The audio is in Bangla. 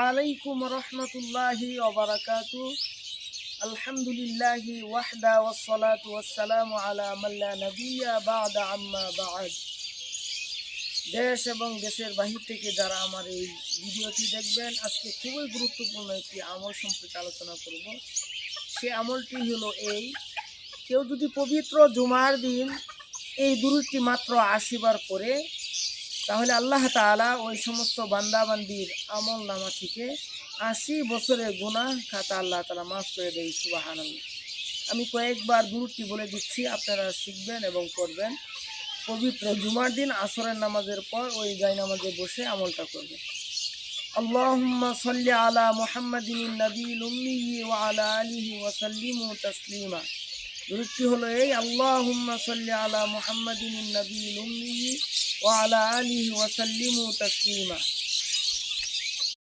আলাইকুম রহমতুল্লাহি ওয়া বারাকাতুহু। আলহামদুলিল্লাহি ওয়াহদা ওয়াসসালাতু ওয়াসসালামু আলা মান লা নাবিয়্যা বা'দা আম্মা বা'দ। দেশ এবং দেশের বাহির থেকে যারা আমার এই ভিডিওটি দেখবেন, আজকে খুবই গুরুত্বপূর্ণ একটি আমল সম্পর্কে আলোচনা করব। সে আমলটি হলো এই: কেউ যদি পবিত্র জুমার দিন এই দুরূদটি মাত্র ৮০ বার পড়ে, তাহলে আল্লাহ তাআলা ওই সমস্ত বান্দাবান্দির আমল নামা থেকে ৮০ বছরের গুনাহ খাতা আল্লাহ তাআলা মাফ করে দেয়। সুবহানাল্লাহ। আমি কয়েকবার দুরূদটি বলে দিচ্ছি, আপনারা শিখবেন এবং পড়বেন। পবিত্র জুমার দিন আসরের নামাজের পর ওই জায়নামাজে বসে আমলটা করবেন। আল্লাহুম্মা সাল্লি আলা মুহাম্মাদিন নবিয়্যিল উম্মি ওয়া আলা আলিহি ওয়া সাল্লিমু তাসলিমা। দুরূদটি হলো এই: আল্লাহুম্মা সাল্লি আলা মুহাম্মাদিন নবিয়্যিল উম্মি ওয়া আলা আলিহি ওয়া সাল্লিমু তাসলিমা।